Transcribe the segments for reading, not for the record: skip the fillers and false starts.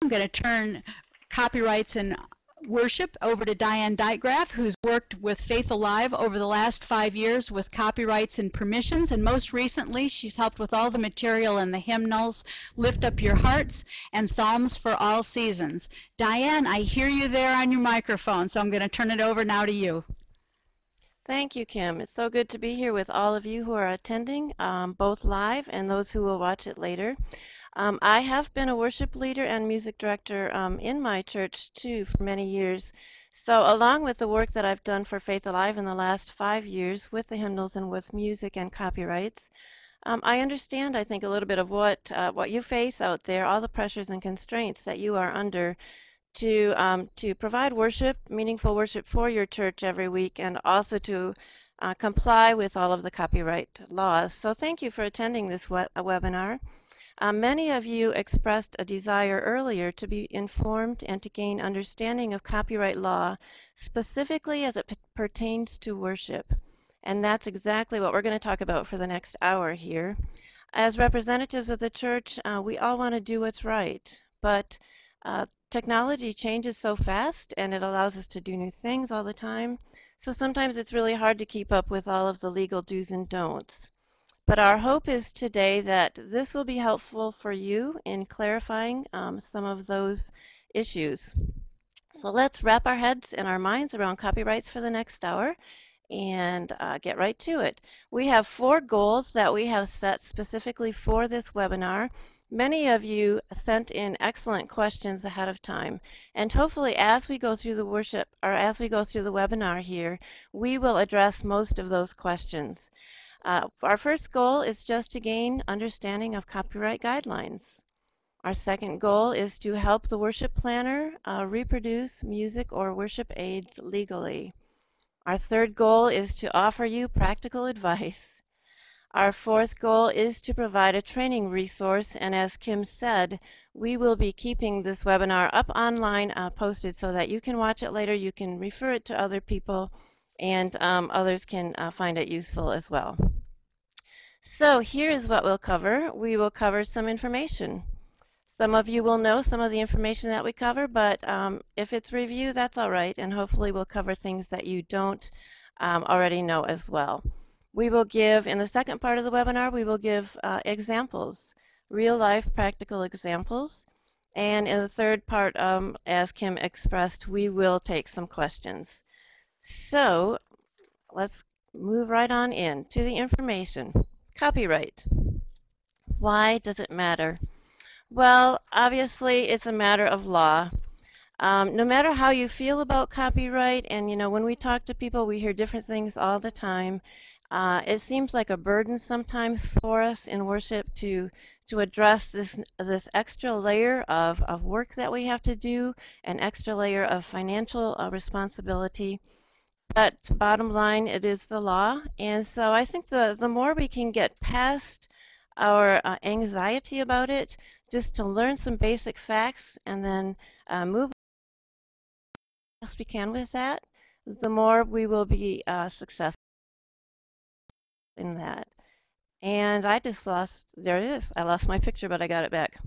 I'm going to turn copyrights and worship over to Diane Dytgraf, who's worked with Faith Alive over the last 5 years with copyrights and permissions, and most recently she's helped with all the material in the hymnals, Lift Up Your Hearts, and Psalms for All Seasons. Diane, I hear you there on your microphone, so I'm going to turn it over now to you. Thank you, Kim. It's so good to be here with all of you who are attending, both live and those who will watch it later. I have been a worship leader and music director in my church too for many years. So along with the work that I've done for Faith Alive in the last 5 years with the hymnals and with music and copyrights, I understand, I think, a little bit of what you face out there, all the pressures and constraints that you are under to provide worship, meaningful worship for your church every week, and also to comply with all of the copyright laws. So thank you for attending this webinar. Many of you expressed a desire earlier to be informed and to gain understanding of copyright law, specifically as it pertains to worship. And that's exactly what we're going to talk about for the next hour here. As representatives of the church, we all want to do what's right, but technology changes so fast and it allows us to do new things all the time. So sometimes it's really hard to keep up with all of the legal do's and don'ts. But our hope is today that this will be helpful for you in clarifying some of those issues. So let's wrap our heads and our minds around copyrights for the next hour and get right to it. We have 4 goals that we have set specifically for this webinar. Many of you sent in excellent questions ahead of time, and hopefully as we go through the worship or as we go through the webinar here, we will address most of those questions. Our first goal is just to gain understanding of copyright guidelines. Our second goal is to help the worship planner reproduce music or worship aids legally. Our third goal is to offer you practical advice. Our fourth goal is to provide a training resource, and as Kim said, we will be keeping this webinar up online posted so that you can watch it later, you can refer it to other people, and others can find it useful as well. So here is what we'll cover. We will cover some information. Some of you will know some of the information that we cover, but if it's review, that's all right, and hopefully we'll cover things that you don't already know as well. We will give, in the second part of the webinar, we will give examples, real-life practical examples, and in the third part, as Kim expressed, we will take some questions. So let's move right on in to the information. Copyright. Why does it matter? Well, obviously it's a matter of law. No matter how you feel about copyright, and you know, when we talk to people, we hear different things all the time. It seems like a burden sometimes for us in worship to address this extra layer of work that we have to do, an extra layer of financial responsibility. But bottom line, it is the law, and so I think the more we can get past our anxiety about it, just to learn some basic facts and then move as best we can with that, the more we will be successful in that. And I just lost, there it is. I lost my picture, but I got it back.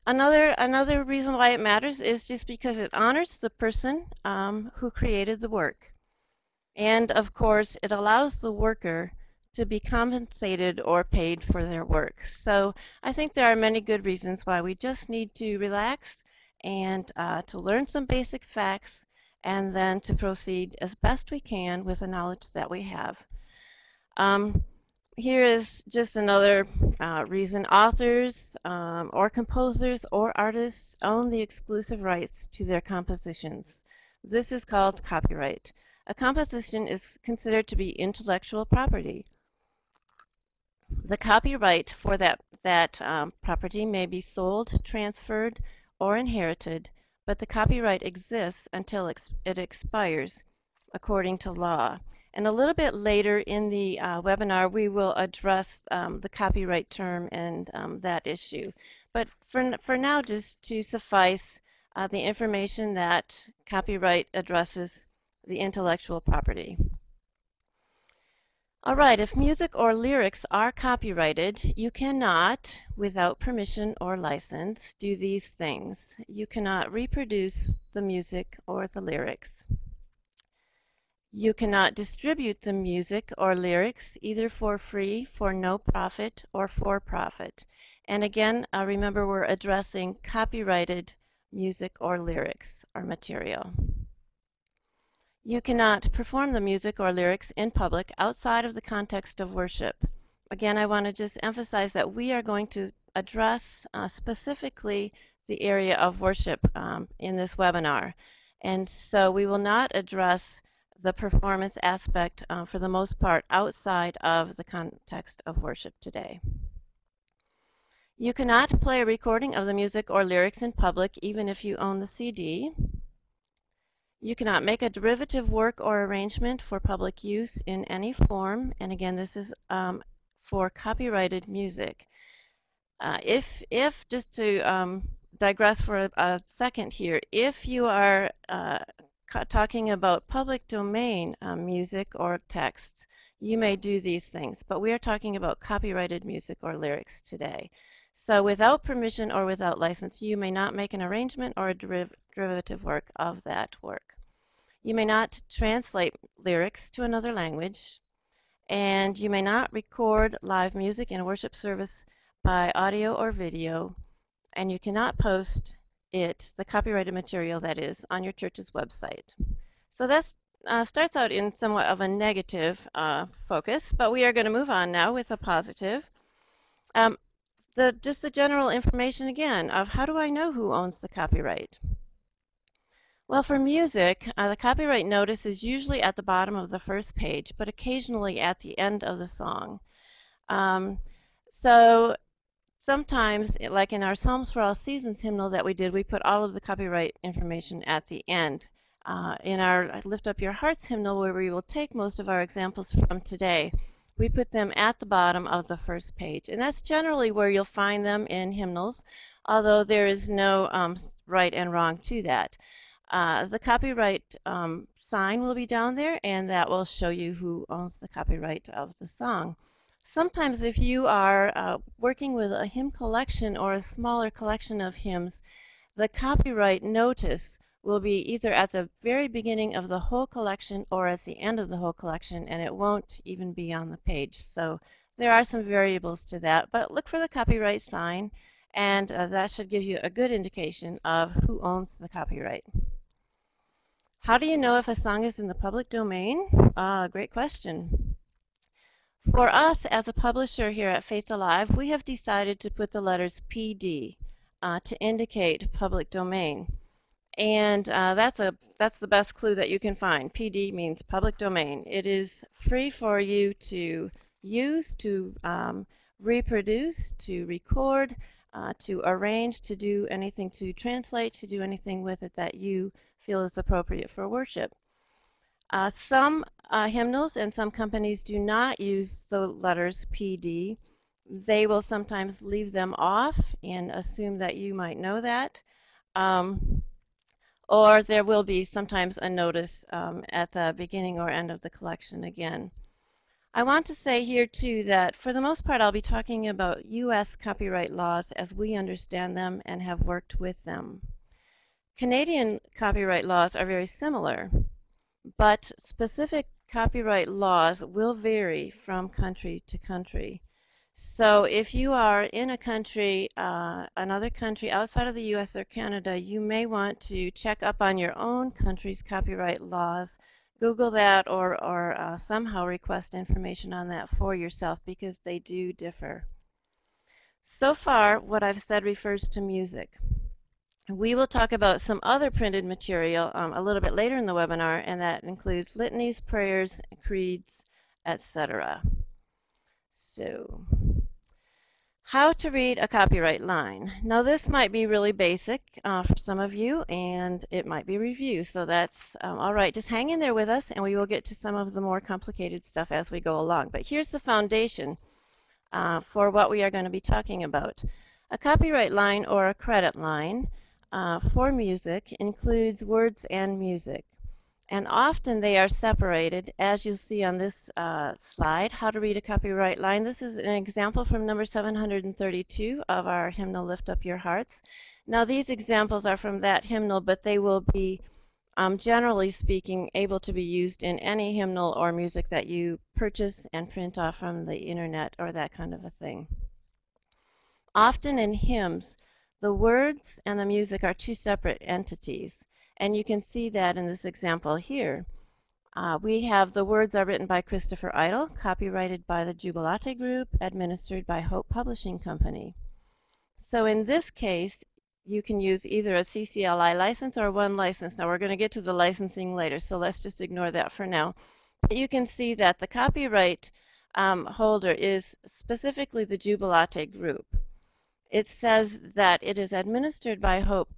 Another reason why it matters is just because it honors the person who created the work. And of course, it allows the worker to be compensated or paid for their work. So I think there are many good reasons why we just need to relax and to learn some basic facts and then to proceed as best we can with the knowledge that we have. Here is just another reason. Authors or composers or artists own the exclusive rights to their compositions. This is called copyright. A composition is considered to be intellectual property. The copyright for that property may be sold, transferred, or inherited, but the copyright exists until it expires according to law. And a little bit later in the webinar, we will address the copyright term and that issue. But for now, just to suffice the information that copyright addresses the intellectual property. All right, if music or lyrics are copyrighted, you cannot, without permission or license, do these things. You cannot reproduce the music or the lyrics. You cannot distribute the music or lyrics either for free, for no profit, or for profit. And again, remember we're addressing copyrighted music or lyrics or material. You cannot perform the music or lyrics in public outside of the context of worship. Again, I want to just emphasize that we are going to address specifically the area of worship in this webinar. And so we will not address the performance aspect for the most part outside of the context of worship today. You cannot play a recording of the music or lyrics in public even if you own the CD. You cannot make a derivative work or arrangement for public use in any form, and again this is for copyrighted music. If just to digress for a second here, if you are talking about public domain music or texts, you may do these things, but we are talking about copyrighted music or lyrics today. So without permission or without license, you may not make an arrangement or a derivative work of that work. You may not translate lyrics to another language, and you may not record live music in a worship service by audio or video, and you cannot post it, the copyrighted material that is, on your church's website. So that starts out in somewhat of a negative focus, but we are going to move on now with a positive. Just the general information again of how do I know who owns the copyright? Well, for music, the copyright notice is usually at the bottom of the first page, but occasionally at the end of the song. So sometimes, like in our Psalms for All Seasons hymnal that we did, we put all of the copyright information at the end. In our Lift Up Your Hearts hymnal, where we will take most of our examples from today, we put them at the bottom of the first page. And that's generally where you'll find them in hymnals, although there is no right and wrong to that. The copyright sign will be down there, and that will show you who owns the copyright of the song. Sometimes if you are working with a hymn collection or a smaller collection of hymns, the copyright notice will be either at the very beginning of the whole collection or at the end of the whole collection, and it won't even be on the page. So there are some variables to that, but look for the copyright sign, and that should give you a good indication of who owns the copyright. How do you know if a song is in the public domain? Great question. For us as a publisher here at Faith Alive, we have decided to put the letters PD to indicate public domain. And that's the best clue that you can find. PD means public domain. It is free for you to use, to reproduce, to record, to arrange, to do anything, to translate, to do anything with it that you feel is appropriate for worship. Some hymnals and some companies do not use the letters PD. They will sometimes leave them off and assume that you might know that. Or there will be sometimes a notice at the beginning or end of the collection again. I want to say here too that for the most part I'll be talking about U.S. copyright laws as we understand them and have worked with them. Canadian copyright laws are very similar, but specific copyright laws will vary from country to country. So if you are in a country, another country outside of the U.S. or Canada, you may want to check up on your own country's copyright laws, Google that, or somehow request information on that for yourself, because they do differ. So far, what I've said refers to music. We will talk about some other printed material a little bit later in the webinar, and that includes litanies, prayers, creeds, etc. So, how to read a copyright line. Now this might be really basic for some of you, and it might be review, so that's all right. Just hang in there with us, and we will get to some of the more complicated stuff as we go along. But here's the foundation for what we are going to be talking about. A copyright line or a credit line for music includes words and music. And often they are separated, as you'll see on this slide, How to Read a Copyright Line. This is an example from number 732 of our hymnal, Lift Up Your Hearts. Now these examples are from that hymnal, but they will be, generally speaking, able to be used in any hymnal or music that you purchase and print off from the internet or that kind of a thing. Often in hymns, the words and the music are two separate entities. And you can see that in this example here. We have the words are written by Christopher Idle, copyrighted by the Jubilate Group, administered by Hope Publishing Company. So in this case, you can use either a CCLI license or one license. Now we're going to get to the licensing later, so let's just ignore that for now. But you can see that the copyright holder is specifically the Jubilate Group. It says that it is administered by Hope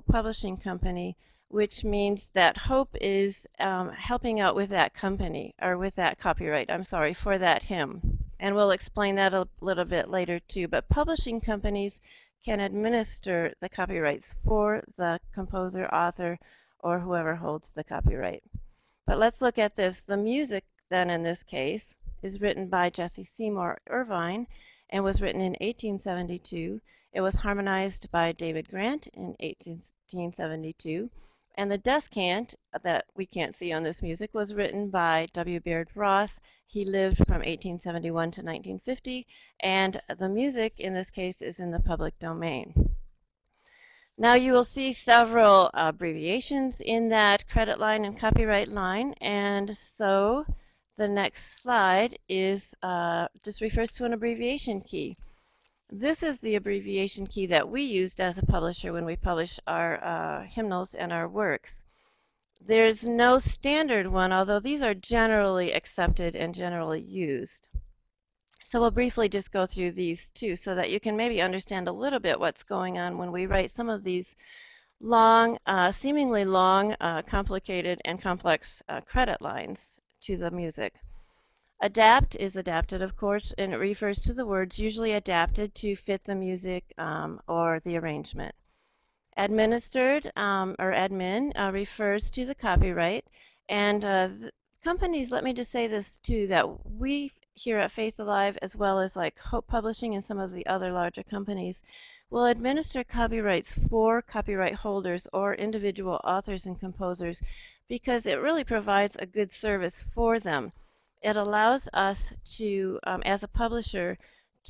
Publishing Company, which means that Hope is helping out with that company, or with that copyright, I'm sorry, for that hymn. And we'll explain that a little bit later too. But publishing companies can administer the copyrights for the composer, author, or whoever holds the copyright. But let's look at this. The music then in this case is written by Jesse Seymour Irvine, and was written in 1872. It was harmonized by David Grant in 1872. And the descant that we can't see on this music was written by W. Baird Ross. He lived from 1871 to 1950, and the music in this case is in the public domain. Now you will see several abbreviations in that credit line and copyright line, and so the next slide is just refers to an abbreviation key. This is the abbreviation key that we used as a publisher when we publish our hymnals and our works. There's no standard one, although these are generally accepted and generally used. So we'll briefly just go through these too, so that you can maybe understand a little bit what's going on when we write some of these long, seemingly long, complicated and complex credit lines to the music. Adapt is adapted, of course, and it refers to the words usually adapted to fit the music or the arrangement. Administered or admin refers to the copyright, and companies, let me just say this too, that we here at Faith Alive, as well as like Hope Publishing and some of the other larger companies, will administer copyrights for copyright holders or individual authors and composers, because it really provides a good service for them. It allows us to, as a publisher,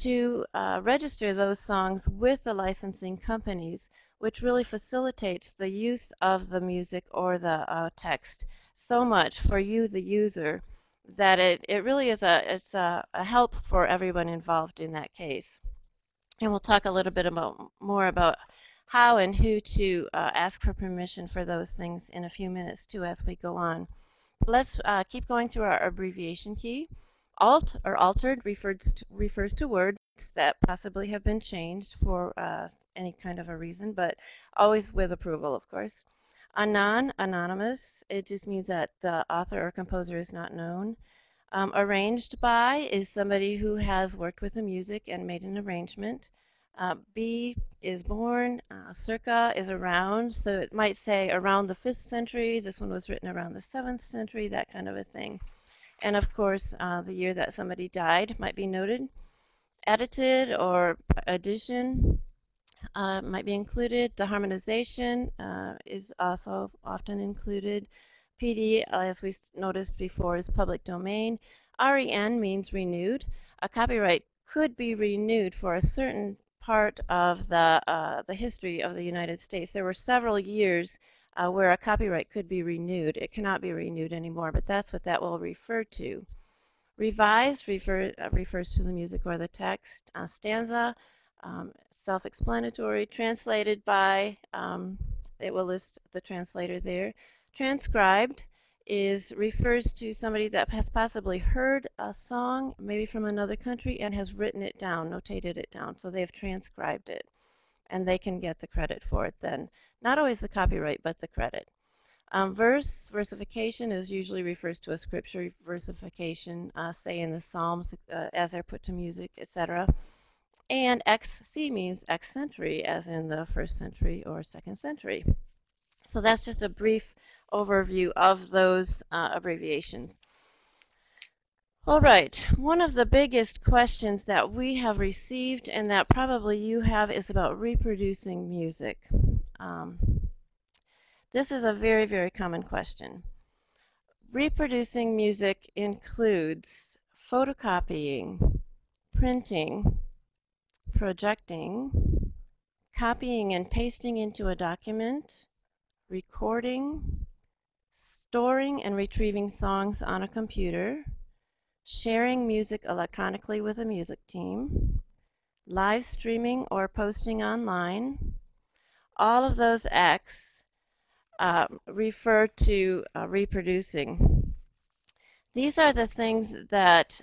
to register those songs with the licensing companies, which really facilitates the use of the music or the text so much for you, the user, that it really is a help for everyone involved in that case. And we'll talk a little bit more about how and who to ask for permission for those things in a few minutes too as we go on. Let's keep going through our abbreviation key. Alt or altered refers to words that possibly have been changed for any kind of a reason, but always with approval, of course. Anonymous, it just means that the author or composer is not known. Arranged by is somebody who has worked with the music and made an arrangement. B is born, circa is around, so it might say around the 5th century, this one was written around the 7th century, that kind of a thing. And of course, the year that somebody died might be noted. Edited or addition might be included. The harmonization is also often included. PD, as we noticed before, is public domain. REN means renewed. A copyright could be renewed for a certain part of the history of the United States. There were several years where a copyright could be renewed. It cannot be renewed anymore, but that's what that will refer to. Revised refers to the music or the text. Stanza, self-explanatory. Translated by, it will list the translator there. Transcribed refers to somebody that has possibly heard a song, maybe from another country, and has written it down, notated it down. So they've transcribed it, and they can get the credit for it then. Not always the copyright, but the credit. Versification usually refers to a scripture versification, say in the Psalms as they're put to music, etc. And XC means X century, as in the 1st century or 2nd century. So that's just a brief overview of those abbreviations. All right, one of the biggest questions that we have received and that probably you have is about reproducing music. This is a very, very common question. Reproducing music includes photocopying, printing, projecting, copying and pasting into a document, recording, storing and retrieving songs on a computer, sharing music electronically with a music team, live streaming or posting online. All of those acts refer to reproducing. These are the things that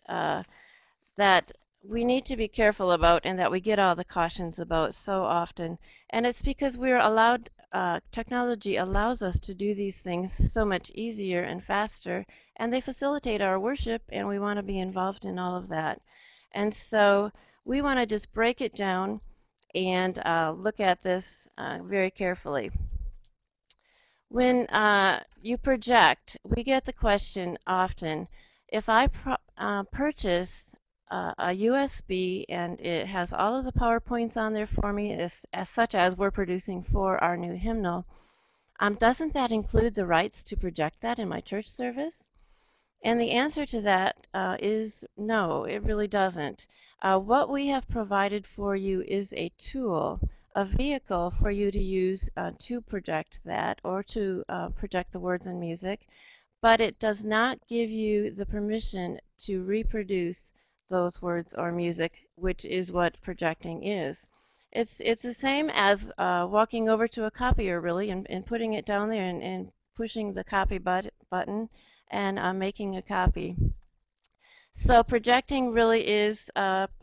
that we need to be careful about and that we get all the cautions about so often. And it's because we're allowed, technology allows us to do these things so much easier and faster, and they facilitate our worship, and we want to be involved in all of that. And so we want to just break it down and look at this very carefully. When you project, we get the question often, if I purchase a USB and it has all of the PowerPoints on there for me, such as we're producing for our new hymnal, doesn't that include the rights to project that in my church service? And the answer to that is no, it really doesn't. What we have provided for you is a tool, a vehicle for you to use to project that or to project the words and music, but it does not give you the permission to reproduce those words or music, which is what projecting is. It's the same as walking over to a copier, really, and putting it down there and pushing the copy button and making a copy. So projecting really is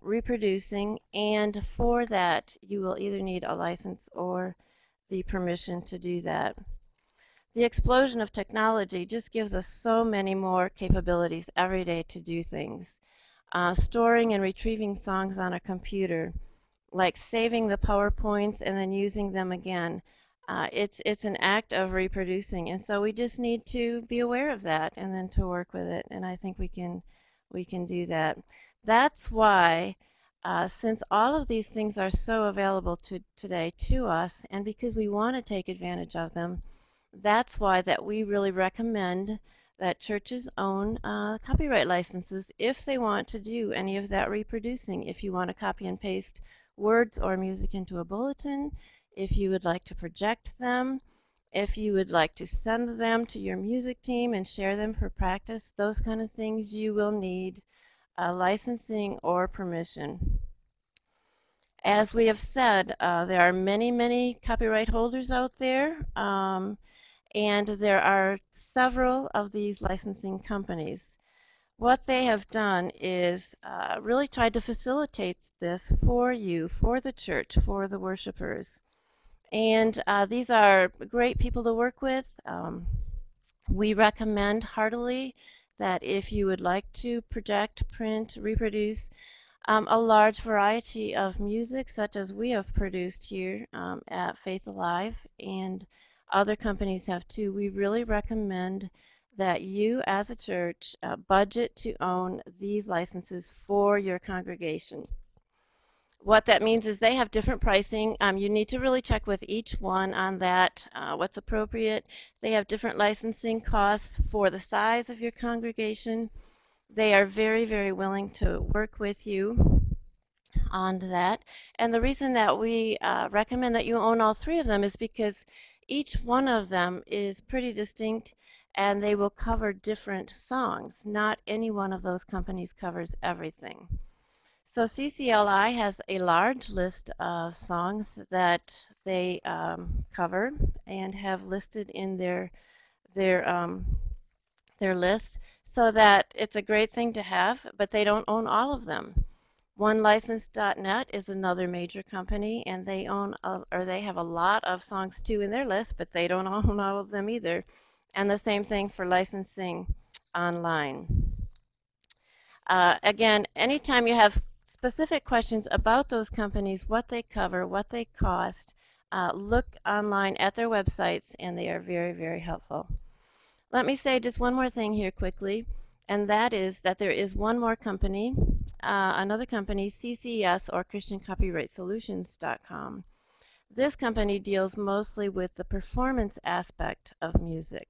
reproducing, and for that you will either need a license or the permission to do that. The explosion of technology just gives us so many more capabilities every day to do things. Storing and retrieving songs on a computer, like saving the PowerPoints and then using them again. It's an act of reproducing, and so we just need to be aware of that and then to work with it, and I think we can do that. That's why, since all of these things are so available today to us, and because we want to take advantage of them, that's why that we really recommend that churches own copyright licenses if they want to do any of that reproducing. If you want to copy and paste words or music into a bulletin, if you would like to project them, if you would like to send them to your music team and share them for practice, those kind of things, you will need licensing or permission. As we have said, there are many, many copyright holders out there, and there are several of these licensing companies. What they have done is really tried to facilitate this for you, for the church, for the worshipers. And these are great people to work with. We recommend heartily that if you would like to project, print, reproduce a large variety of music, such as we have produced here at Faith Alive, and other companies have too, we really recommend that you as a church budget to own these licenses for your congregation. What that means is they have different pricing. You need to really check with each one on that, what's appropriate. They have different licensing costs for the size of your congregation. They are very, very willing to work with you on that. And the reason that we recommend that you own all three of them is because each one of them is pretty distinct, and they will cover different songs. Not any one of those companies covers everything. So CCLI has a large list of songs that they cover and have listed in their list, so that it's a great thing to have, but they don't own all of them. OneLicense.net is another major company, and they own or they have a lot of songs too in their list, but they don't own all of them either. And the same thing for licensing online. Again, anytime you have specific questions about those companies, what they cover, what they cost, look online at their websites, and they are very, very helpful. Let me say just one more thing here quickly, and that is that there is one more company, another company, CCS, or ChristianCopyrightSolutions.com. This company deals mostly with the performance aspect of music.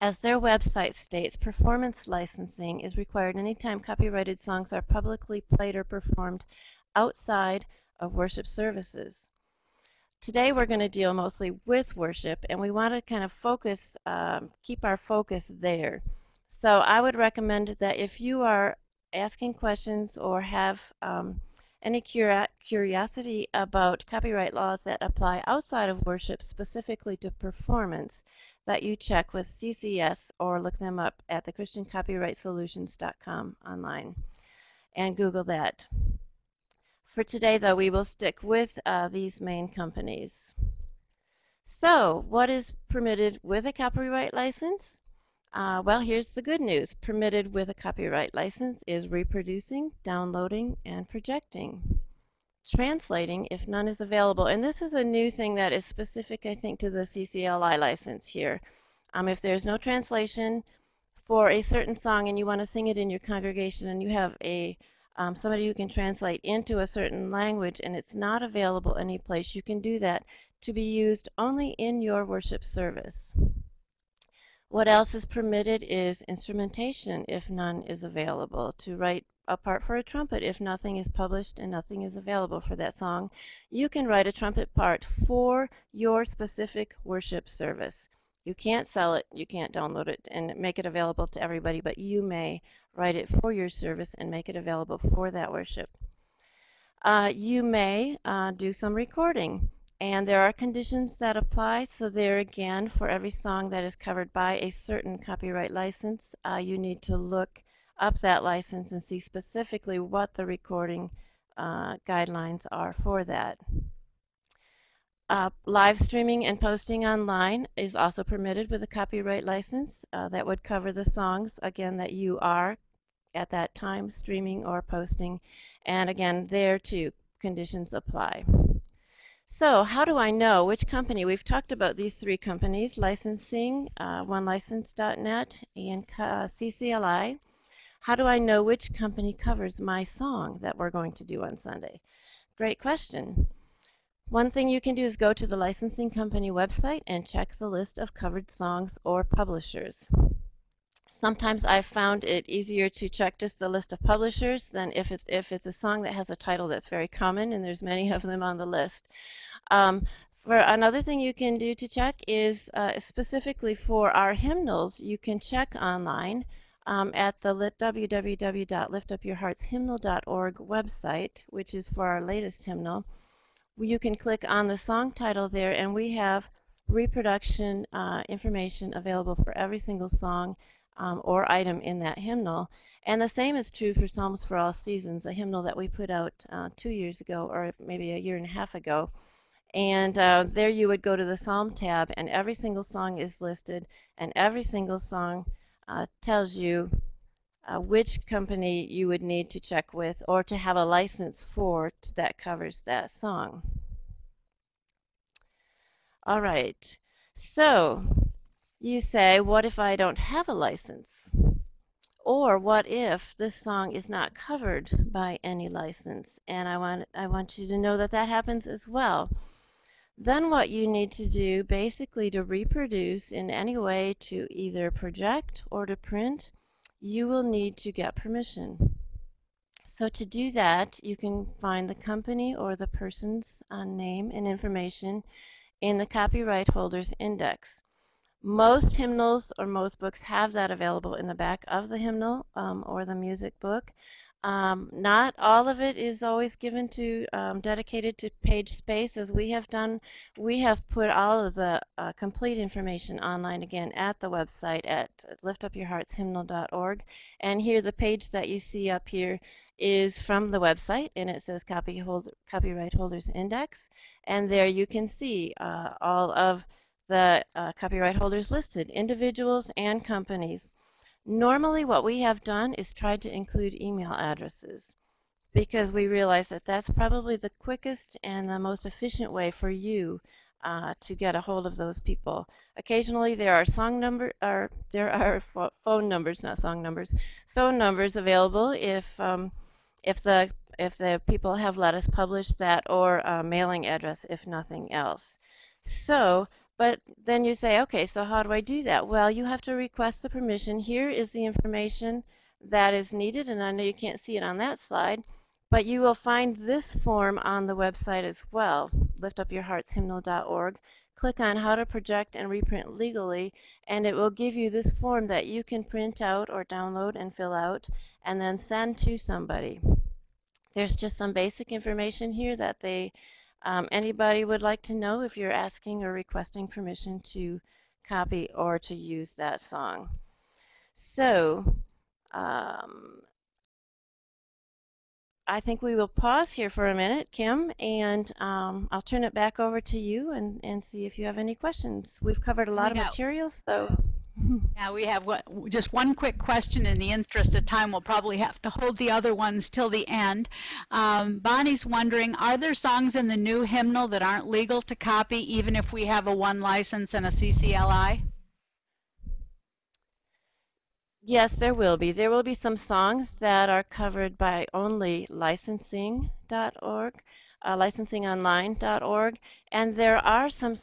As their website states, performance licensing is required anytime copyrighted songs are publicly played or performed outside of worship services. Today we're going to deal mostly with worship, and we want to kind of focus, keep our focus there. So I would recommend that if you are asking questions or have any curiosity about copyright laws that apply outside of worship, specifically to performance, that you check with CCS or look them up at the ChristianCopyrightSolutions.com online and Google that. For today, though, we will stick with these main companies. So, what is permitted with a copyright license? Well, here's the good news. Permitted with a copyright license is reproducing, downloading, and projecting. Translating, if none is available. And this is a new thing that is specific, I think, to the CCLI license here. If there's no translation for a certain song and you want to sing it in your congregation and you have a somebody who can translate into a certain language and it's not available anyplace, you can do that to be used only in your worship service. What else is permitted is instrumentation if none is available, to write a part for a trumpet if nothing is published and nothing is available for that song. You can write a trumpet part for your specific worship service. You can't sell it, you can't download it and make it available to everybody, but you may write it for your service and make it available for that worship. You may do some recording, and there are conditions that apply. So there again, for every song that is covered by a certain copyright license, you need to look up that license and see specifically what the recording guidelines are for that. Live streaming and posting online is also permitted with a copyright license. That would cover the songs, again, that you are at that time streaming or posting. And again, there too, conditions apply. So how do I know which company? We've talked about these three companies, licensing, OneLicense.net, and CCLI. How do I know which company covers my song that we're going to do on Sunday? Great question. One thing you can do is go to the licensing company website and check the list of covered songs or publishers. Sometimes I've found it easier to check just the list of publishers than if it's a song that has a title that's very common, and there's many of them on the list. For another thing you can do to check is specifically for our hymnals, you can check online at the www.liftupyourheartshymnal.org website, which is for our latest hymnal. You can click on the song title there, and we have reproduction information available for every single song or item in that hymnal. And the same is true for Psalms for All Seasons, a hymnal that we put out 2 years ago, or maybe a year and a half ago. And there you would go to the Psalm tab, and every single song is listed, and every single song tells you which company you would need to check with or to have a license for that covers that song. All right, so you say, what if I don't have a license? Or what if this song is not covered by any license? And I want you to know that that happens as well. Then what you need to do basically to reproduce in any way to either project or to print, you will need to get permission. So to do that, you can find the company or the person's name and information in the Copyright Holders Index. Most hymnals or most books have that available in the back of the hymnal or the music book. Not all of it is always given to dedicated to page space. As we have done, we have put all of the complete information online again at the website at liftupyourheartshymnal.org. And here the page that you see up here is from the website, and it says Copyright Holders Index. And there you can see all of the copyright holders listed, individuals and companies. Normally what we have done is tried to include email addresses because we realize that that's probably the quickest and the most efficient way for you to get a hold of those people. Occasionally, there are phone numbers, not song numbers, phone numbers available if the people have let us publish that, or a mailing address if nothing else. So, but then you say, okay, so how do I do that? Well, you have to request the permission. Here is the information that is needed, and I know you can't see it on that slide, but you will find this form on the website as well, liftupyourheartshymnal.org. Click on how to project and reprint legally, and it will give you this form that you can print out or download and fill out and then send to somebody. There's just some basic information here that anybody would like to know if you're asking or requesting permission to copy or to use that song. So I think we will pause here for a minute, Kim, and I'll turn it back over to you and see if you have any questions. We've covered a lot of material, so. Now we have just one quick question. In the interest of time, we'll probably have to hold the other ones till the end. Bonnie's wondering, are there songs in the new hymnal that aren't legal to copy, even if we have a 1 license and a CCLI? Yes, there will be. There will be some songs that are covered by only licensing.org, licensingonline.org, and there are some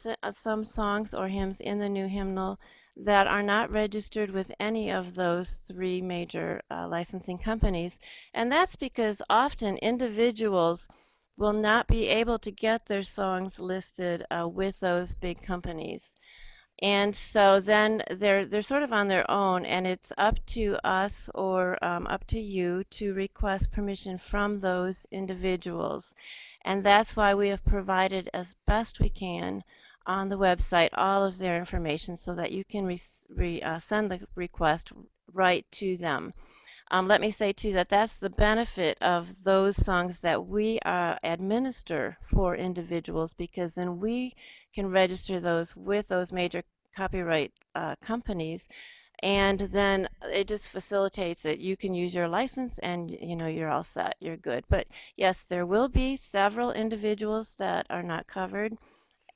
songs or hymns in the new hymnal that are not registered with any of those 3 major licensing companies. And that's because often individuals will not be able to get their songs listed with those big companies. And so then they're sort of on their own, and it's up to us or up to you to request permission from those individuals. And that's why we have provided as best we can on the website all of their information so that you can send the request right to them. Let me say too that that's the benefit of those songs that we administer for individuals, because then we can register those with those major copyright companies, and then it just facilitates it. You can use your license and you're all set, you're good. But yes, there will be several individuals that are not covered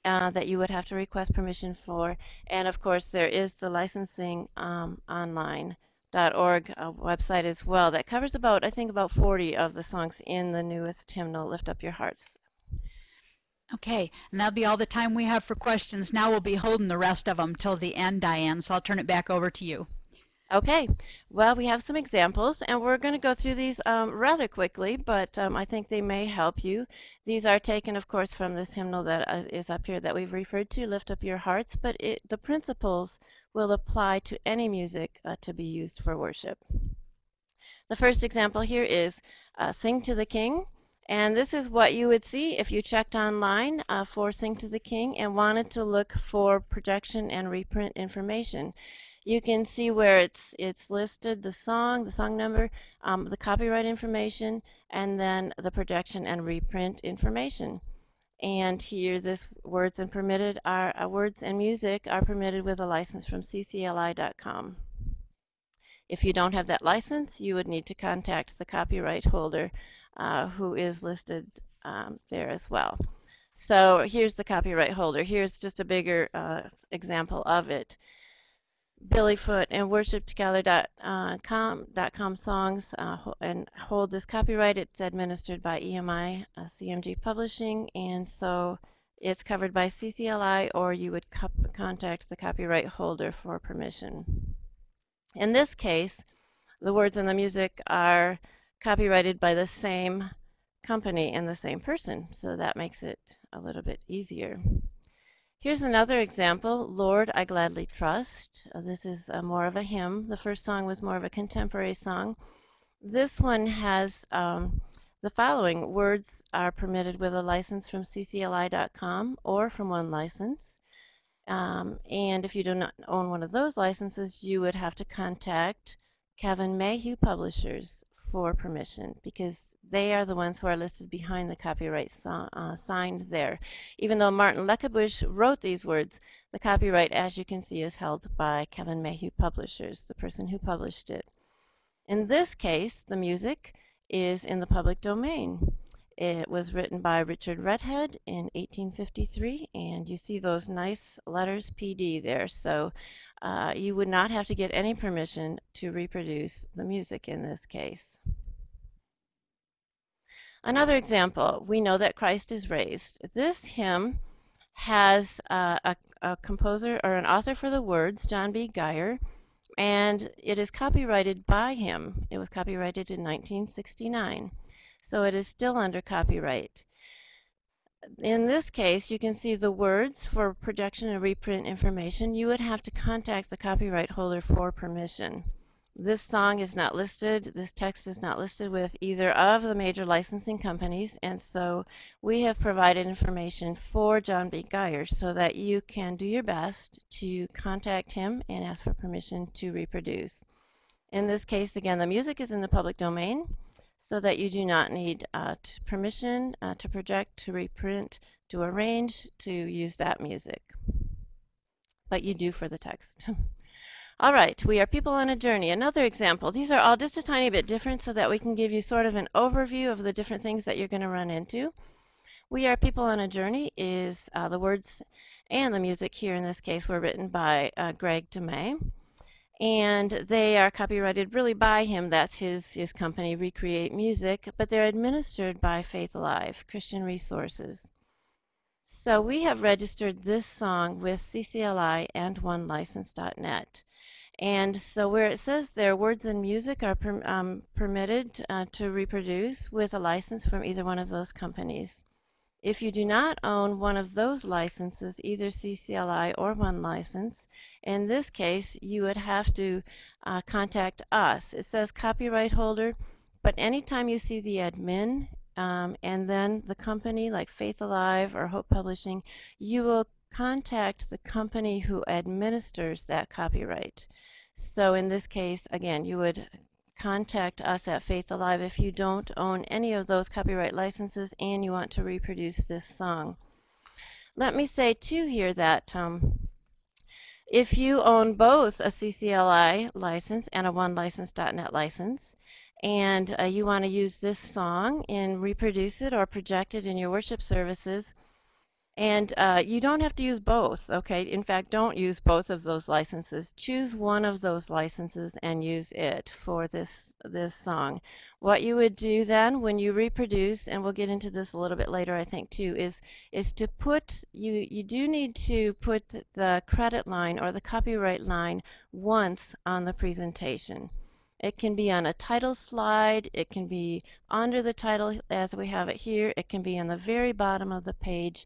that you would have to request permission for, and of course there is the licensingonline.org website as well that covers I think about 40 of the songs in the newest hymnal, Lift Up Your Hearts. Okay, and that'll be all the time we have for questions. Now we'll be holding the rest of them till the end, Diane, so I'll turn it back over to you. Okay, well, we have some examples, and we're going to go through these rather quickly, but I think they may help you. These are taken, of course, from this hymnal that is up here that we've referred to, Lift Up Your Hearts, but the principles will apply to any music to be used for worship. The first example here is Sing to the King, and this is what you would see if you checked online for Sing to the King and wanted to look for projection and reprint information. You can see where it's listed, the song number, the copyright information, and then the projection and reprint information. And here, words and music are permitted with a license from ccli.com. If you don't have that license, you would need to contact the copyright holder, who is listed there as well. So here's the copyright holder. Here's just a bigger example of it. Billy Foot and worshiptogether.com songs and hold this copyright. It's administered by EMI CMG Publishing, and so it's covered by CCLI, or you would contact the copyright holder for permission. In this case, the words and the music are copyrighted by the same company and the same person, so that makes it a little bit easier. Here's another example, Lord, I Gladly Trust. This is more of a hymn. The first song was more of a contemporary song. This one has the following. Words are permitted with a license from ccli.com or from One License. And if you do not own one of those licenses, you would have to contact Kevin Mayhew Publishers for permission, because they are the ones who are listed behind the copyright signed there. Even though Martin Leckebusch wrote these words, the copyright, as you can see, is held by Kevin Mayhew Publishers, the person who published it. In this case, the music is in the public domain. It was written by Richard Redhead in 1853, and you see those nice letters PD there. So you would not have to get any permission to reproduce the music in this case. Another example, we know that Christ is raised. This hymn has a composer or an author for the words, John B. Geyer, and it is copyrighted by him. It was copyrighted in 1969, so it is still under copyright. In this case, you can see the words for projection and reprint information. You would have to contact the copyright holder for permission. This song is not listed, this text is not listed with either of the major licensing companies, and so we have provided information for John B. Geyer so that you can do your best to contact him and ask for permission to reproduce. In this case, again, the music is in the public domain, so that you do not need permission to project, to reprint, to arrange, to use that music. But you do for the text. All right, we are people on a journey. Another example. These are all just a tiny bit different so that we can give you sort of an overview of the different things that you're going to run into. We Are People on a Journey is the words and the music here in this case were written by Greg DeMay. And they are copyrighted really by him. That's his company, Recreate Music, but they're administered by Faith Alive, Christian Resources. So we have registered this song with CCLI and OneLicense.net. And so where it says there, words and music are permitted to reproduce with a license from either one of those companies. If you do not own one of those licenses, either CCLI or OneLicense, in this case, you would have to contact us. It says copyright holder, but anytime you see the admin and then the company like Faith Alive or Hope Publishing, you will contact the company who administers that copyright. So in this case, again, you would contact us at Faith Alive if you don't own any of those copyright licenses and you want to reproduce this song. Let me say too here that if you own both a CCLI license and a OneLicense.net license, and you want to use this song and reproduce it or project it in your worship services, and you don't have to use both, okay? In fact, don't use both of those licenses. Choose one of those licenses and use it for this song. What you would do then when you reproduce, and we'll get into this a little bit later I think too, is to put, you do need to put the credit line or the copyright line once on the presentation. It can be on a title slide, it can be under the title as we have it here, it can be on the very bottom of the page.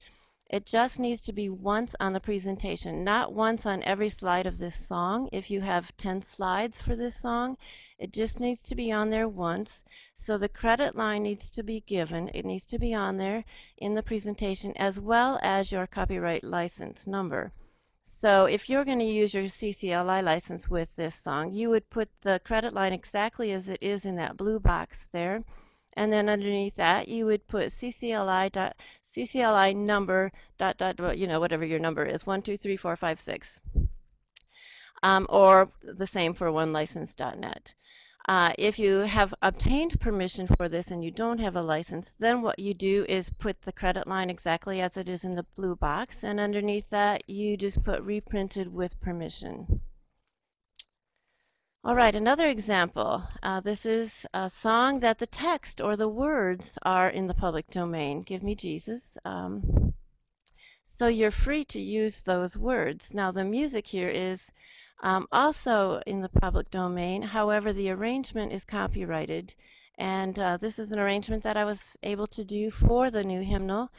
It just needs to be once on the presentation, not once on every slide of this song. If you have 10 slides for this song, it just needs to be on there once. So the credit line needs to be given. It needs to be on there in the presentation as well as your copyright license number. So if you're going to use your CCLI license with this song, you would put the credit line exactly as it is in that blue box there. And then underneath that, you would put CCLI number, whatever your number is, 1, 2, 3, 4, 5, 6. Or the same for OneLicense.net. If you have obtained permission for this and you don't have a license, then what you do is put the credit line exactly as it is in the blue box, and underneath that, you just put reprinted with permission. All right, another example. This is a song that the text or the words are in the public domain. Give Me Jesus. So you're free to use those words. Now the music here is also in the public domain. However, the arrangement is copyrighted. And this is an arrangement that I was able to do for the new hymnal.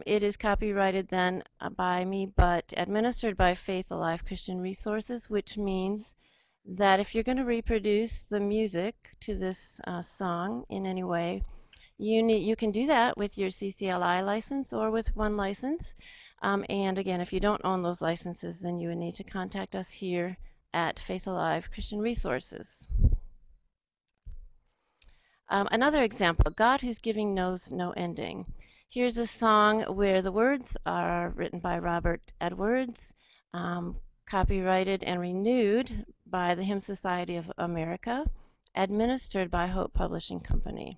It is copyrighted then by me, but administered by Faith Alive Christian Resources, which means that if you're going to reproduce the music to this song in any way, you can do that with your CCLI license or with OneLicense. And again, if you don't own those licenses, then you would need to contact us here at Faith Alive Christian Resources. Another example, God Whose Giving Knows No Ending. Here's a song where the words are written by Robert Edwards, copyrighted and renewed by the Hymn Society of America, administered by Hope Publishing Company.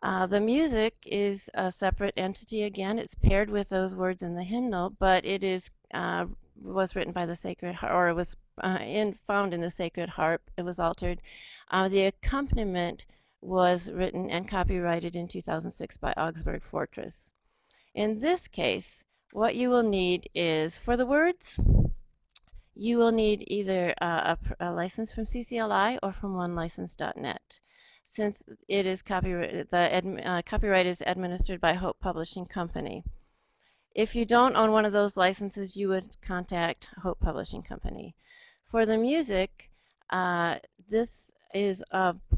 The music is a separate entity again. It's paired with those words in the hymnal, but it is was written by the Sacred Harp, or it was found in the Sacred Harp. It was altered. The accompaniment was written and copyrighted in 2006 by Augsburg Fortress. In this case, what you will need is, for the words, you will need either a license from CCLI or from onelicense.net. Since it is copyrighted, the copyright is administered by Hope Publishing Company. If you don't own one of those licenses, you would contact Hope Publishing Company. For the music, this is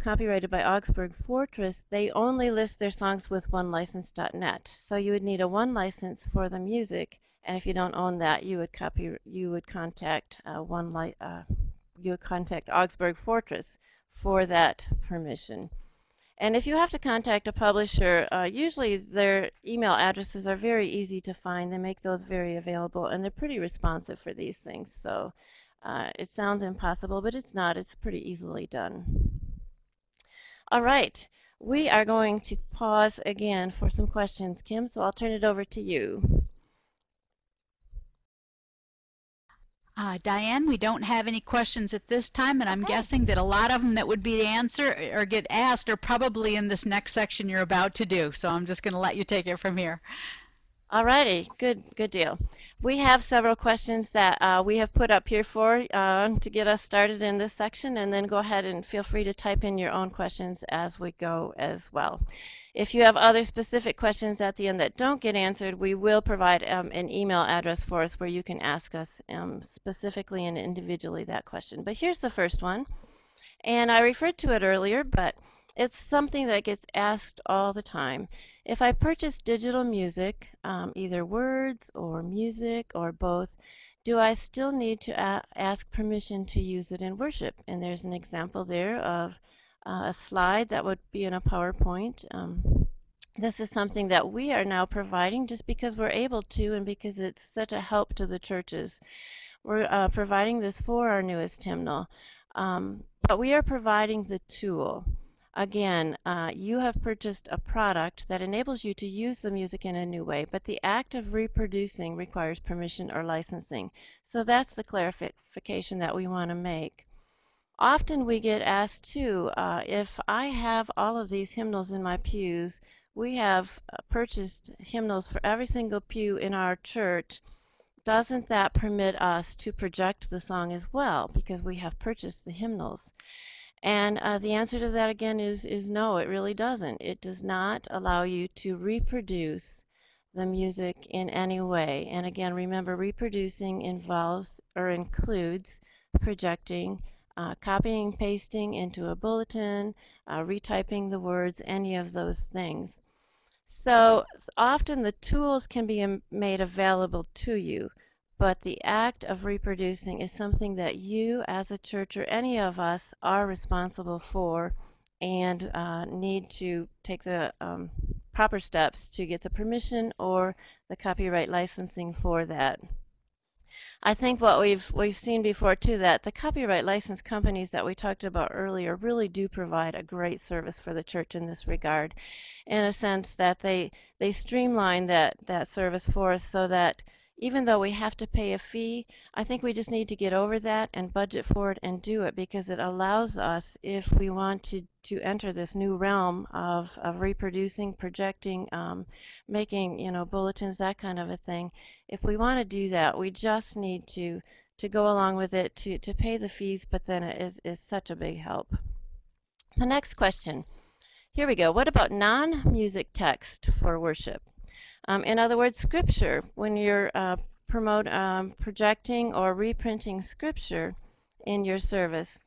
copyrighted by Augsburg Fortress. They only list their songs with onelicense.net. So you would need a one license for the music, and if you don't own that, you would contact Augsburg Fortress for that permission. And if you have to contact a publisher, usually their email addresses are very easy to find. They make those very available, and they're pretty responsive for these things. So it sounds impossible, but it's not. It's pretty easily done. All right, we are going to pause again for some questions, Kim, so I'll turn it over to you. Diane, we don't have any questions at this time, and I'm guessing that a lot of them that would be answered or get asked are probably in this next section you're about to do. So I'm just going to let you take it from here. All righty, good deal. We have several questions that we have put up here to get us started in this section, and then go ahead and feel free to type in your own questions as we go as well. If you have other specific questions at the end that don't get answered, we will provide an email address for us where you can ask us specifically and individually that question. But here's the first one, and I referred to it earlier, but it's something that gets asked all the time. If I purchase digital music, either words or music or both, do I still need to ask permission to use it in worship? And there's an example there of a slide that would be in a PowerPoint. This is something that we are now providing just because we're able to and because it's such a help to the churches. We're providing this for our newest hymnal, but we are providing the tool. Again, you have purchased a product that enables you to use the music in a new way, but the act of reproducing requires permission or licensing. So that's the clarification that we want to make. Often we get asked too, if I have all of these hymnals in my pews, we have purchased hymnals for every single pew in our church, doesn't that permit us to project the song as well because we have purchased the hymnals? And the answer to that again is no, it really doesn't. It does not allow you to reproduce the music in any way. And again, remember, reproducing involves or includes projecting, copying, pasting into a bulletin, retyping the words, any of those things. So often the tools can be made available to you, but the act of reproducing is something that you as a church or any of us are responsible for and need to take the proper steps to get the permission or the copyright licensing for that. I think what we've seen before too, that the copyright license companies that we talked about earlier really do provide a great service for the church in this regard, in a sense that they streamline that service for us so that even though we have to pay a fee, I think we just need to get over that and budget for it and do it, because it allows us, if we want to enter this new realm of reproducing, projecting, making bulletins, that kind of a thing. If we want to do that, we just need to go along with it, to pay the fees, but then it is such a big help. The next question. Here we go. What about non-music text for worship? In other words, scripture. When you're projecting or reprinting scripture in your service.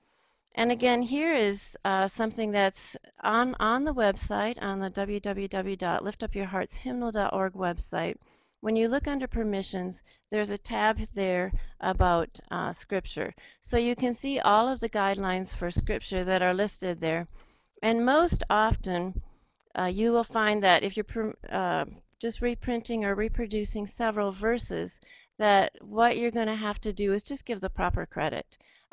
And again, here is something that's on the website, on the www.liftupyourheartshymnal.org website. When you look under permissions, there's a tab there about scripture. So you can see all of the guidelines for scripture that are listed there. And most often, you will find that if you're just reprinting or reproducing several verses, that what you're going to have to do is just give the proper credit.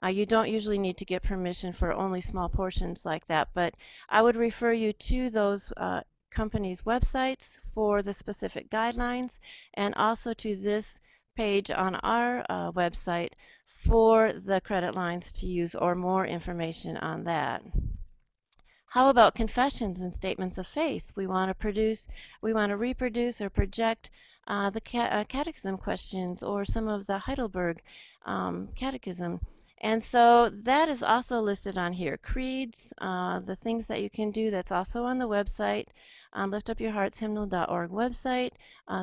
You don't usually need to get permission for only small portions like that, but I would refer you to those companies' websites for the specific guidelines, and also to this page on our website for the credit lines to use or more information on that. How about confessions and statements of faith? We want to reproduce or project the catechism questions or some of the Heidelberg catechism. And so that is also listed on here. Creeds, the things that you can do, that's also on the website, on liftupyourheartshymnal.org website,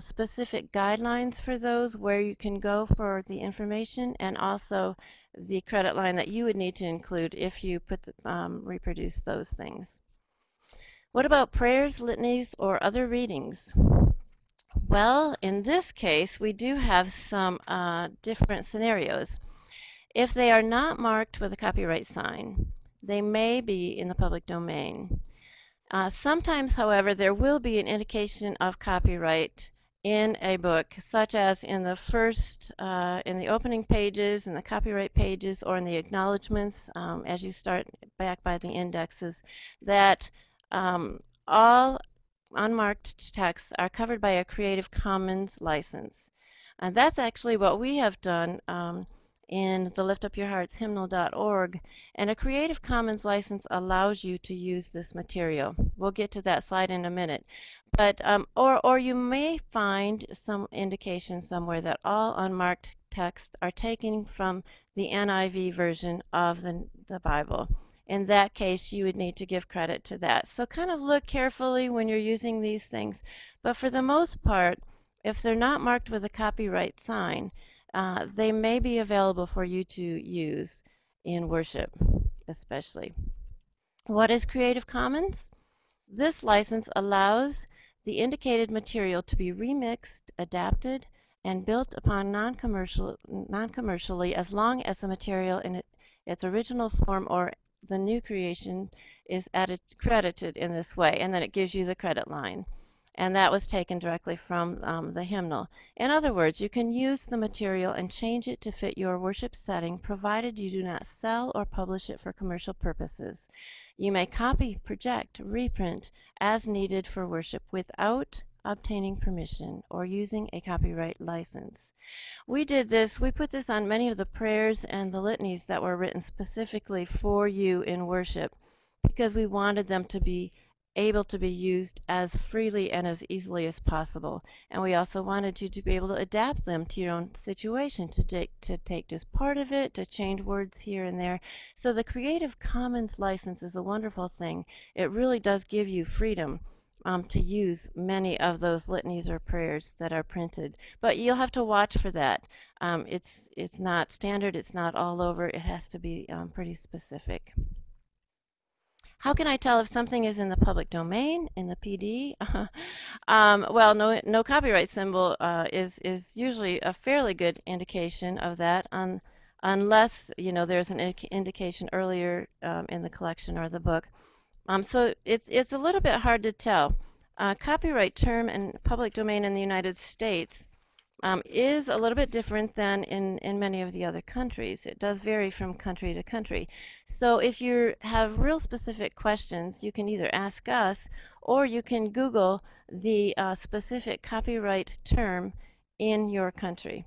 specific guidelines for those, where you can go for the information, and also the credit line that you would need to include if you reproduce those things. What about prayers, litanies, or other readings? Well, in this case, we do have some different scenarios. If they are not marked with a copyright sign, they may be in the public domain. Sometimes, however, there will be an indication of copyright in a book, such as in the in the opening pages, in the copyright pages, or in the acknowledgments as you start back by the indexes, that all unmarked texts are covered by a Creative Commons license. And that's actually what we have done in the liftupyourheartshymnal.org, and a Creative Commons license allows you to use this material. We'll get to that slide in a minute. But or you may find some indication somewhere that all unmarked texts are taken from the NIV version of the Bible. In that case, you would need to give credit to that. So kind of look carefully when you're using these things. But for the most part, if they're not marked with a copyright sign, they may be available for you to use in worship, especially. What is Creative Commons? This license allows the indicated material to be remixed, adapted, and built upon non-commercially, as long as the material in its original form or the new creation is credited in this way, and then it gives you the credit line. And that was taken directly from the hymnal. In other words, you can use the material and change it to fit your worship setting, provided you do not sell or publish it for commercial purposes. You may copy, project, reprint as needed for worship without obtaining permission or using a copyright license. We put this on many of the prayers and the litanies that were written specifically for you in worship, because we wanted them to be able to be used as freely and as easily as possible. And we also wanted you to be able to adapt them to your own situation, to take just part of it, to change words here and there. So the Creative Commons license is a wonderful thing. It really does give you freedom to use many of those litanies or prayers that are printed. But you'll have to watch for that. It's not standard, it's not all over, it has to be pretty specific. How can I tell if something is in the public domain, in the PD? Well, no copyright symbol is usually a fairly good indication of that, unless there's an indication earlier in the collection or the book. So it's a little bit hard to tell. Copyright term and public domain in the United States is a little bit different than in many of the other countries. It does vary from country to country. So if you have real specific questions, you can either ask us, or you can Google the specific copyright term in your country.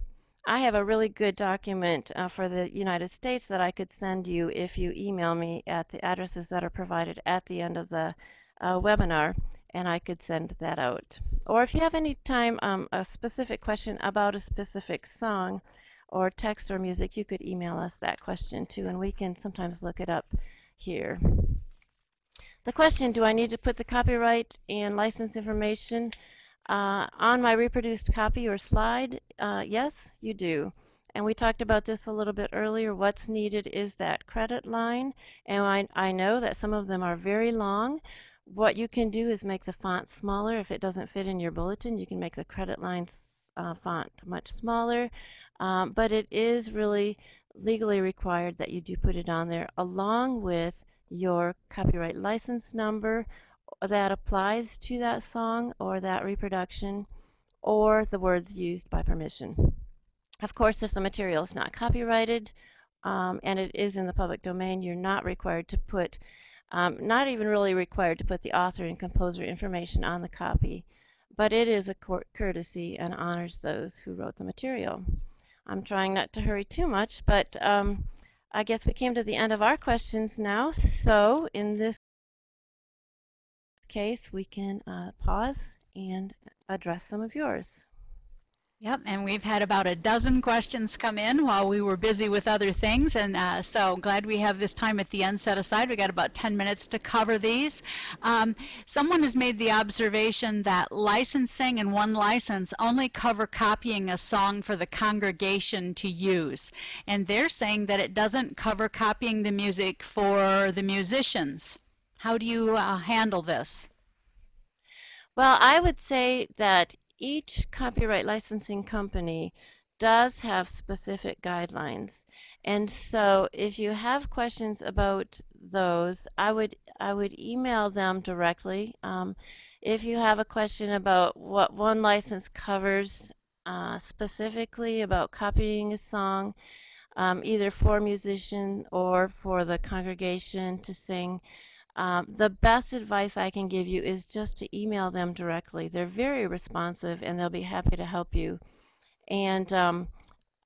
I have a really good document for the United States that I could send you if you email me at the addresses that are provided at the end of the webinar, and I could send that out. Or if you have any time a specific question about a specific song or text or music, you could email us that question too, and we can sometimes look it up here. The question, do I need to put the copyright and license information on my reproduced copy or slide? Yes, you do. And we talked about this a little bit earlier. What's needed is that credit line, and I know that some of them are very long. What you can do is make the font smaller. If it doesn't fit in your bulletin, you can make the credit line font much smaller. But it is really legally required that you do put it on there, along with your copyright license number that applies to that song or that reproduction, or the words used by permission. Of course, if the material is not copyrighted, and it is in the public domain, you're not required to put, not even really required to put the author and composer information on the copy, but it is a courtesy and honors those who wrote the material. I'm trying not to hurry too much, but I guess we came to the end of our questions now, so in this case we can pause and address some of yours. Yep, and we've had about a dozen questions come in while we were busy with other things, and so glad we have this time at the end set aside. We got about 10 minutes to cover these. Someone has made the observation that licensing and one license only cover copying a song for the congregation to use, and they're saying that it doesn't cover copying the music for the musicians. How do you handle this? Well, I would say that each copyright licensing company does have specific guidelines. And so if you have questions about those, I would email them directly. If you have a question about what one license covers specifically about copying a song, either for a musician or for the congregation to sing, the best advice I can give you is just to email them directly. They're very responsive and they'll be happy to help you. And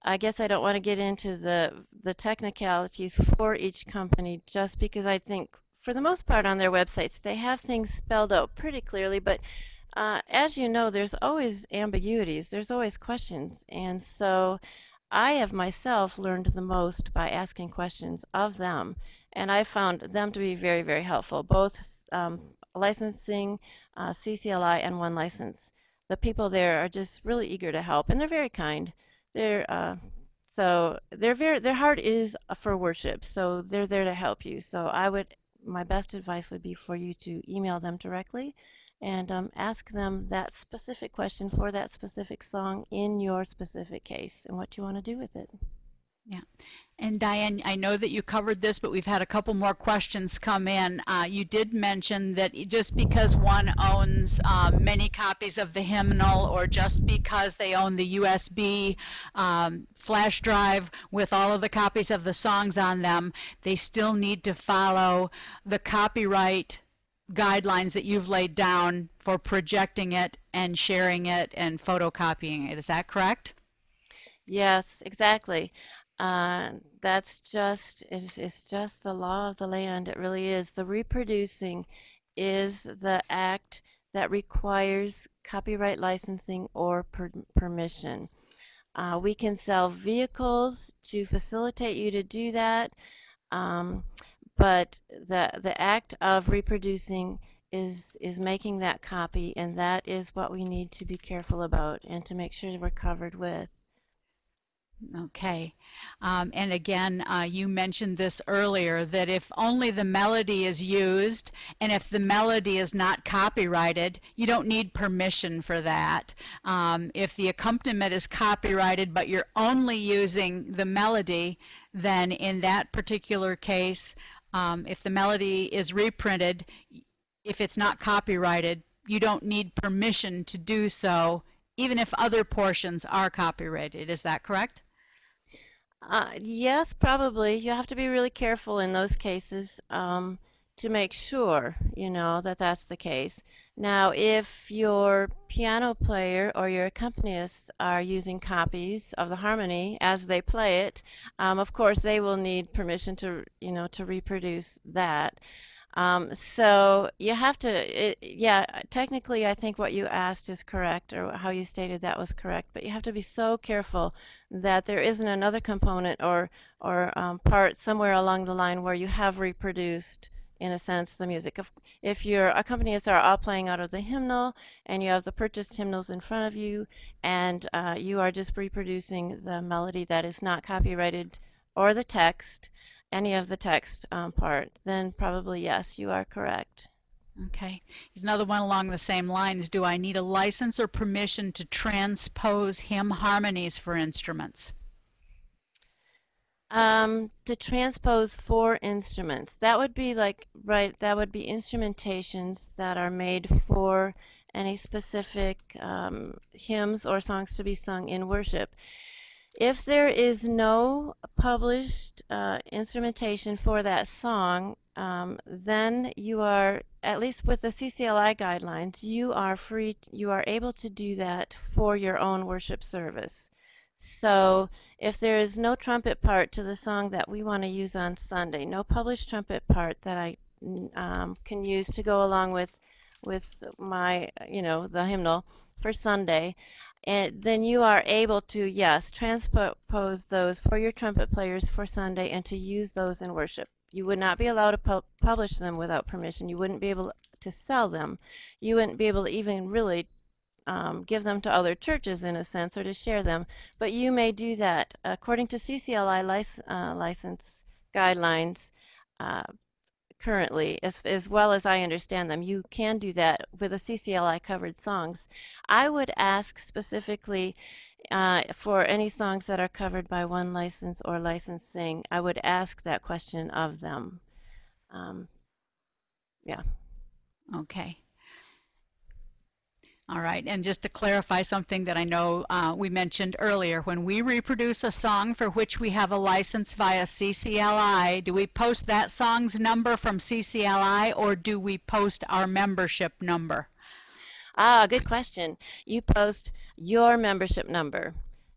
I guess I don't want to get into the technicalities for each company, just because I think for the most part on their websites they have things spelled out pretty clearly, but as you know, there's always ambiguities, there's always questions, and so I have myself learned the most by asking questions of them, and I found them to be very, very helpful, both licensing, CCLI, and One License. The people there are just really eager to help, and they're very kind. They're their heart is for worship, so they're there to help you. So my best advice would be for you to email them directly and ask them that specific question for that specific song in your specific case and what you want to do with it. Yeah. And Diane, I know that you covered this, but we've had a couple more questions come in. You did mention that just because one owns many copies of the hymnal, or just because they own the USB flash drive with all of the copies of the songs on them, they still need to follow the copyright guidelines that you've laid down for projecting it and sharing it and photocopying it. Is that correct? Yes, exactly. That's just, it's just the law of the land. It really is. The reproducing is the act that requires copyright licensing or permission. We can sell vehicles to facilitate you to do that, but the act of reproducing is making that copy, and that is what we need to be careful about and to make sure we're covered with. Okay. And again, you mentioned this earlier, that if only the melody is used and if the melody is not copyrighted, you don't need permission for that. If the accompaniment is copyrighted but you're only using the melody, then in that particular case, if the melody is reprinted, if it's not copyrighted, you don't need permission to do so, even if other portions are copyrighted. Is that correct? Yes, probably. You have to be really careful in those cases to make sure, you know, that that's the case. Now, if your piano player or your accompanist are using copies of the harmony as they play it, of course they will need permission to, you know, to reproduce that. So you have to, yeah, technically I think what you asked is correct, or how you stated that was correct, but you have to be so careful that there isn't another component or part somewhere along the line where you have reproduced, in a sense, the music. If your accompanists are all playing out of the hymnal and you have the purchased hymnals in front of you and you are just reproducing the melody that is not copyrighted or the text, any of the text part, then probably yes, you are correct. Okay. Here's another one along the same lines. Do I need a license or permission to transpose hymn harmonies for instruments? To transpose for instruments, that would be like, right, that would be instrumentations that are made for any specific hymns or songs to be sung in worship. If there is no published instrumentation for that song, then you are, at least with the CCLI guidelines, you are free, you are able to do that for your own worship service. So if there is no trumpet part to the song that we want to use on Sunday, no published trumpet part that I can use to go along with my, the hymnal for Sunday, and then you are able to, yes, transpose those for your trumpet players for Sunday and to use those in worship. You would not be allowed to publish them without permission. You wouldn't be able to sell them. You wouldn't be able to even really give them to other churches in a sense, or to share them. But you may do that according to CCLI license guidelines. Currently, as well as I understand them, you can do that with the CCLI covered songs. I would ask specifically for any songs that are covered by one license or licensing, I would ask that question of them. Yeah. Okay. All right, and just to clarify something that I know we mentioned earlier, when we reproduce a song for which we have a license via CCLI, do we post that song's number from CCLI, or do we post our membership number? Good question. You post your membership number.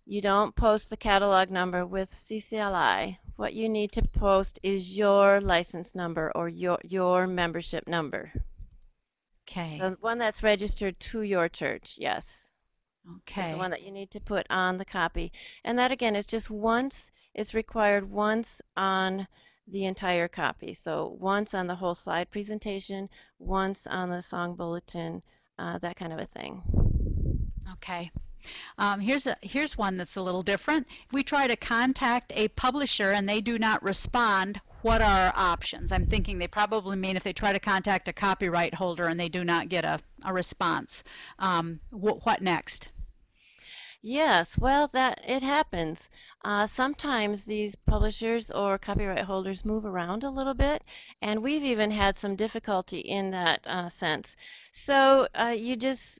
You don't post the catalog number with CCLI. What you need to post is your license number or your membership number. Okay. The one that's registered to your church, yes. Okay. It's the one that you need to put on the copy. And that, again, is just once. It's required once on the entire copy. So once on the whole slide presentation, once on the song bulletin, that kind of a thing. Okay. Here's one that's a little different. If we try to contact a publisher and they do not respond, what are our options? I'm thinking they probably mean if they try to contact a copyright holder and they do not get a response. What next? Yes, well, it happens. Sometimes these publishers or copyright holders move around a little bit, and we've even had some difficulty in that sense. So you just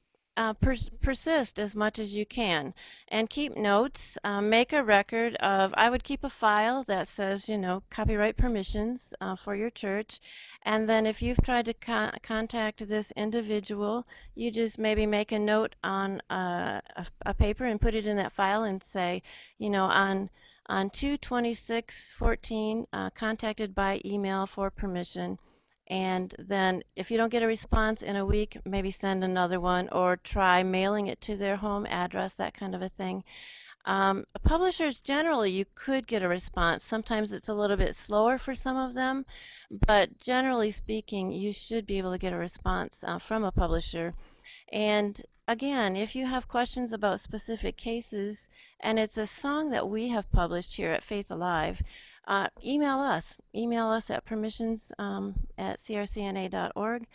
persist as much as you can and keep notes. Make a record of, I would keep a file that says, copyright permissions for your church. And then if you've tried to contact this individual, you just maybe make a note on a paper and put it in that file and say, on 2/26/14, contacted by email for permission. And then if you don't get a response in a week, maybe send another one or try mailing it to their home address, that kind of a thing. Publishers, generally, you could get a response. Sometimes it's a little bit slower for some of them, but generally speaking, you should be able to get a response from a publisher. And again, if you have questions about specific cases, and it's a song that we have published here at Faith Alive, email us. Email us at permissions@crcna.org,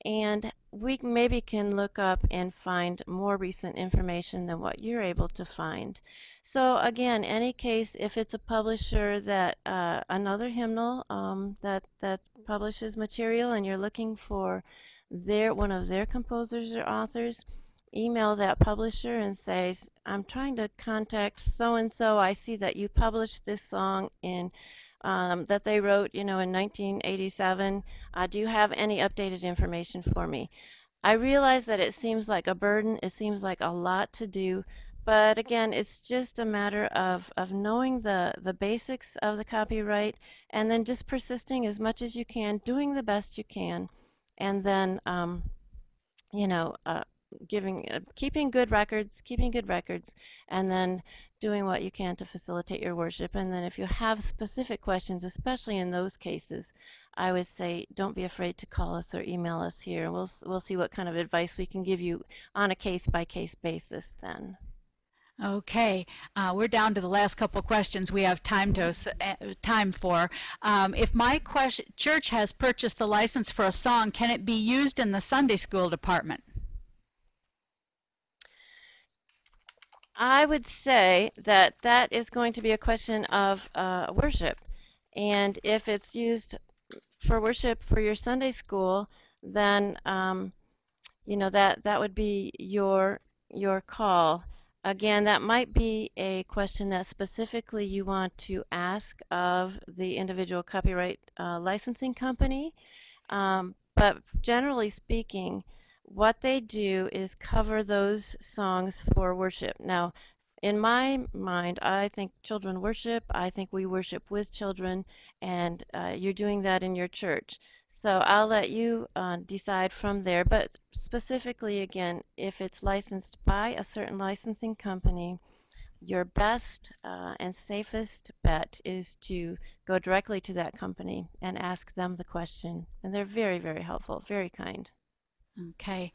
and we maybe can look up and find more recent information than what you're able to find. So again, any case, if it's a publisher that another hymnal that publishes material and you're looking for one of their composers or authors, email that publisher and say, I'm trying to contact so-and-so. I see that you published this song in that they wrote, in 1987. Do you have any updated information for me? I realize that it seems like a burden. It seems like a lot to do. But again, it's just a matter of knowing the basics of the copyright and then just persisting as much as you can, doing the best you can, and then, keeping good records, and then doing what you can to facilitate your worship. And then if you have specific questions, especially in those cases, I would say don't be afraid to call us or email us here. We'll see what kind of advice we can give you on a case-by-case basis then. Okay, we're down to the last couple questions we have time for. If my church has purchased the license for a song, can it be used in the Sunday school department? I would say that is going to be a question of worship. And if it's used for worship for your Sunday school, then that would be your call. Again, that might be a question that specifically you want to ask of the individual copyright licensing company. But generally speaking, what they do is cover those songs for worship. Now, in my mind, I think children worship. I think we worship with children, and you're doing that in your church. So I'll let you decide from there. But specifically, again, if it's licensed by a certain licensing company, your best and safest bet is to go directly to that company and ask them the question. And they're very, very helpful, very kind. Okay,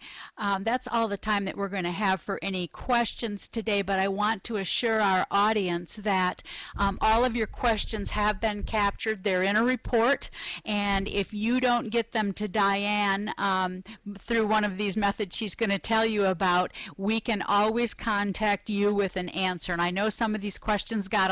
that's all the time that we're going to have for any questions today, but I want to assure our audience that all of your questions have been captured. They're in a report, and if you don't get them to Diane through one of these methods she's going to tell you about, we can always contact you with an answer. And I know some of these questions got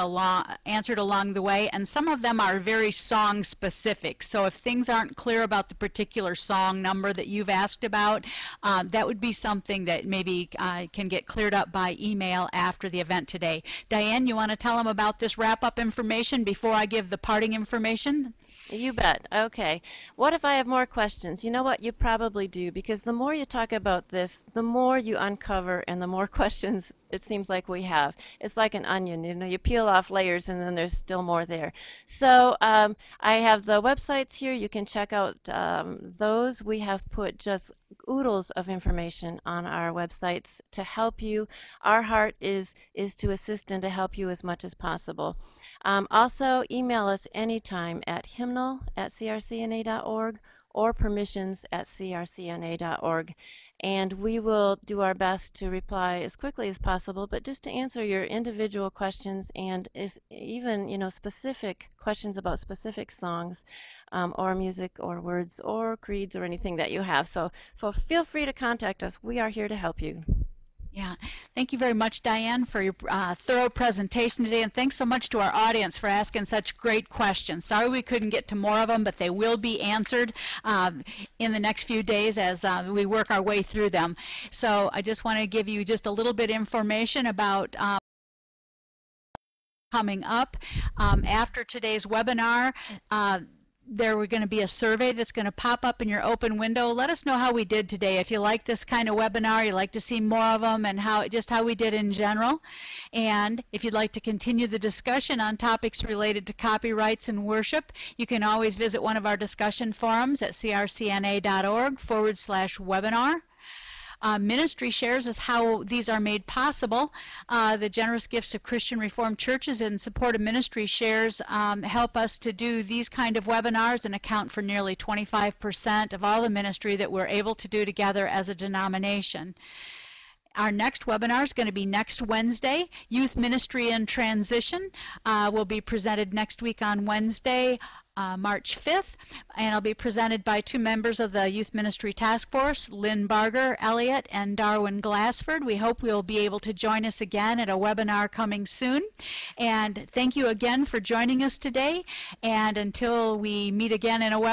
answered along the way, and some of them are very song specific. So if things aren't clear about the particular song number that you've asked about, that would be something that maybe can get cleared up by email after the event today. Diane, you want to tell them about this wrap-up information before I give the parting information? You bet. Okay. What if I have more questions? You know what? You probably do, because the more you talk about this, the more you uncover and the more questions it seems like we have. It's like an onion, you know, you peel off layers and then there's still more there. So I have the websites here. You can check out those. We have put just oodles of information on our websites to help you. Our heart is to assist and to help you as much as possible. Also, email us anytime at hymnal@crcna.org or permissions@crcna.org, and we will do our best to reply as quickly as possible, but just to answer your individual questions and even, you know, specific questions about specific songs or music or words or creeds or anything that you have. So feel free to contact us. We are here to help you. Yeah, thank you very much, Diane, for your thorough presentation today, and thanks so much to our audience for asking such great questions. Sorry we couldn't get to more of them, but they will be answered in the next few days as we work our way through them. So I just want to give you just a little bit of information about coming up. After today's webinar, there we're going to be a survey that's going to pop up in your open window. Let us know how we did today. If you like this kind of webinar, you'd like to see more of them, and just how we did in general. And if you'd like to continue the discussion on topics related to copyrights and worship, you can always visit one of our discussion forums at crcna.org/webinar. Ministry shares is how these are made possible. The generous gifts of Christian Reformed churches in support of ministry shares help us to do these kind of webinars and account for nearly 25% of all the ministry that we're able to do together as a denomination. Our next webinar is going to be next Wednesday. Youth Ministry in Transition will be presented next week on Wednesday, March 5th, and it'll be presented by two members of the Youth Ministry Task Force, Lynn Barger Elliott and Darwin Glassford. We hope you'll be able to join us again at a webinar coming soon. And thank you again for joining us today. And until we meet again in a webinar,